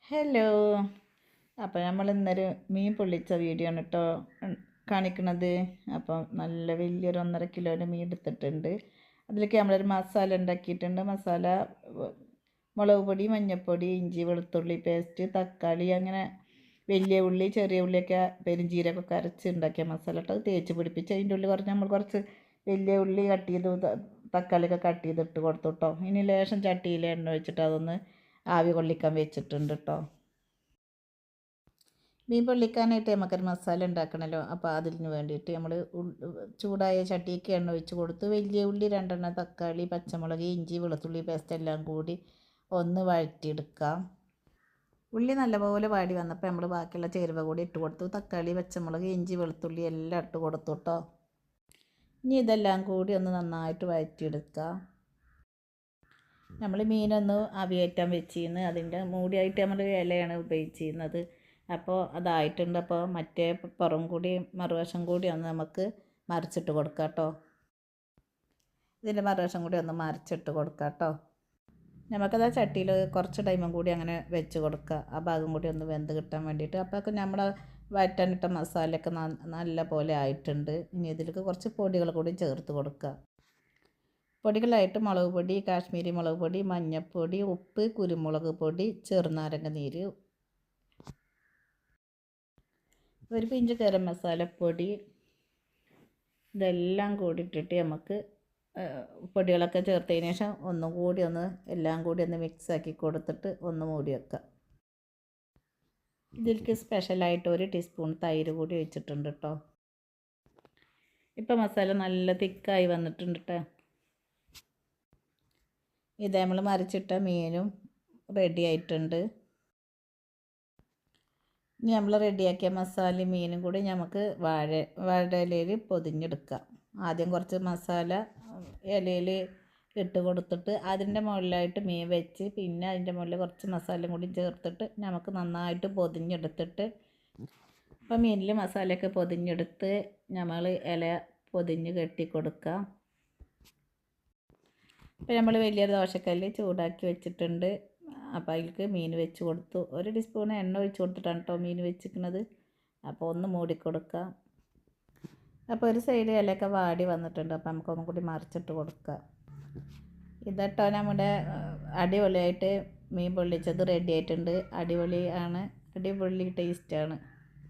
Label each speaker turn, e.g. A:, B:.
A: Hello. അപ്പോൾ നമ്മൾ ഇന്നൊരു മീൻ പൊള്ളിച്ച വീഡിയോ ആണ് കേട്ടോ കാണിക്കണത്. അപ്പം നല്ല വലിയൊരു 1.5 കിലോൻ്റെ മീൻ എടുത്തിട്ടുണ്ട്. അതിലേക്ക് നമ്മളൊരു മസാല ഉണ്ടാക്കിയിട്ടുണ്ട്. മസാല മുളക് പൊടി, മഞ്ഞൾപ്പൊടി, ഇഞ്ചി വെളുത്തുള്ളി പേസ്റ്റ്, തക്കാളി, അങ്ങനെ വലിയ ഉള്ളി, ചെറിയ ഉള്ളിയൊക്കെ പെരുംജീരകമൊക്കെ അരച്ച് ഉണ്ടാക്കിയ മസാല ഇട്ട് തേച്ച് പിടിപ്പിച്ച് അതിൻ്റെ ഉള്ളിൽ നമ്മൾ കുറച്ച് വലിയ ഉള്ളി കട്ട് ചെയ്ത് തക്കാളിയൊക്കെ കട്ട് ചെയ്തിട്ട് കൊടുത്തു കേട്ടോ. ഇനി ലേശം ചട്ടിയിൽ എണ്ണ ഒഴിച്ചിട്ട് അതൊന്ന് ആവി കൊള്ളിക്കാൻ വെച്ചിട്ടുണ്ട് കേട്ടോ. മീൻ പൊള്ളിക്കാനായിട്ട് നമുക്കൊരു മസാല ഉണ്ടാക്കണമല്ലോ. അപ്പോൾ അതിന് വേണ്ടിയിട്ട് നമ്മൾ ചൂടായ ചട്ടിക്ക് എണ്ണ ഒഴിച്ച് കൊടുത്ത് വലിയ ഉള്ളി 2 തക്കാളി, പച്ചമുളക്, ഇഞ്ചി വെളുത്തുള്ളി പേസ്റ്റ് എല്ലാം കൂടി ഒന്ന് വഴറ്റിയെടുക്കാം. ഉള്ളി നല്ലപോലെ വാടി വന്നപ്പോൾ നമ്മൾ ബാക്കിയുള്ള ചേരുവ കൂടി ഇട്ട് കൊടുത്തു. തക്കാളി, പച്ചമുളക്, ഇഞ്ചി വെളുത്തുള്ളി എല്ലാം ഇട്ട് കൊടുത്തു കേട്ടോ. ഇനി ഇതെല്ലാം കൂടി ഒന്ന് നന്നായിട്ട് വഴറ്റിയെടുക്കുക. നമ്മൾ മീനൊന്ന് അവിയേറ്റാൻ വെച്ചിരുന്നു. അതിൻ്റെ മൂടിയായിട്ട് നമ്മൾ ഇലയാണ് ഉപയോഗിച്ചിരുന്നത്. അപ്പോൾ അതായിട്ടുണ്ട്. അപ്പോൾ മറ്റേ പുറം കൂടി മറുവശം കൂടി ഒന്ന് നമുക്ക് മറിച്ചിട്ട് കൊടുക്കാം കേട്ടോ. ഇതിൻ്റെ മറുവശം കൂടി ഒന്ന് മറിച്ചിട്ട് കൊടുക്കാം കേട്ടോ. നമുക്കത് ചട്ടിയിൽ കുറച്ച് ടൈമും കൂടി അങ്ങനെ വെച്ച് കൊടുക്കുക, ആ ഭാഗം കൂടി ഒന്ന് വെന്ത് കിട്ടാൻ വേണ്ടിയിട്ട്. അപ്പോൾ നമ്മൾ വഴറ്റാനിട്ട മസാലയൊക്കെ നല്ല പോലെ ആയിട്ടുണ്ട്. ഇനി ഇതിലേക്ക് കുറച്ച് പൊടികൾ കൂടി ചേർത്ത് കൊടുക്കുക. പൊടികളായിട്ട് മുളക് പൊടി, കാശ്മീരി മുളക് പൊടി, മഞ്ഞൾപ്പൊടി, ഉപ്പ്, കുരുമുളക് പൊടി, ചെറുനാരങ്ങ നീര്, ഒരു പിഞ്ച് ഗരം മസാലപ്പൊടി, ഇതെല്ലാം കൂടി ഇട്ടിട്ട് നമുക്ക് പൊടികളൊക്കെ ചേർത്തതിന് ശേഷം ഒന്നും കൂടി എല്ലാം കൂടി ഒന്ന് മിക്സാക്കി കൊടുത്തിട്ട് ഒന്ന് മൂടി വെക്കുക. ഇതിലേക്ക് സ്പെഷ്യലായിട്ട് 1 ടീസ്പൂൺ തൈര് കൂടി ഒഴിച്ചിട്ടുണ്ട് കേട്ടോ. ഇപ്പം മസാല നല്ല തിക്കായി വന്നിട്ടുണ്ട് കേട്ടോ. ഇത് നമ്മൾ മറിച്ചിട്ട മീനും റെഡി ആയിട്ടുണ്ട്. ഇനി നമ്മൾ റെഡിയാക്കിയ മസാലയും മീനും കൂടി നമുക്ക് വാഴയിലയിൽ പൊതിഞ്ഞെടുക്കാം. ആദ്യം കുറച്ച് മസാല ഇലയിൽ ഇട്ട് കൊടുത്തിട്ട് അതിൻ്റെ മുകളിലായിട്ട് മീൻ വെച്ച് പിന്നെ അതിൻ്റെ മുകളിൽ കുറച്ച് മസാലയും കൂടി ചേർത്തിട്ട് നമുക്ക് നന്നായിട്ട് പൊതിഞ്ഞെടുത്തിട്ട്, അപ്പോൾ മീനിൽ മസാലയൊക്കെ പൊതിഞ്ഞെടുത്ത് നമ്മൾ ഇല പൊതിഞ്ഞ് കെട്ടി കൊടുക്കാം. ഇപ്പോൾ നമ്മൾ വലിയ ദോശക്കല്ല് ചൂടാക്കി വെച്ചിട്ടുണ്ട്. അപ്പോൾ അതിലേക്ക് മീൻ വെച്ച് കൊടുത്തു. 1 ടീസ്പൂൺ എണ്ണ ഒഴിച്ച് കൊടുത്തിട്ടാണ് കേട്ടോ മീൻ വെച്ചിരിക്കുന്നത്. അപ്പോൾ ഒന്ന് മൂടിക്കൊടുക്കാം. അപ്പോൾ ഒരു സൈഡ് ഇലയൊക്കെ വാടി വന്നിട്ടുണ്ട്. അപ്പോൾ നമുക്കൊന്നും കൂടി മറിച്ചിട്ട് കൊടുക്കാം. ഇതട്ടോ നമ്മുടെ അടിപൊളിയായിട്ട് മീൻ പൊള്ളിച്ചത് റെഡി ആയിട്ടുണ്ട്. അടിപൊളി ടേസ്റ്റാണ്.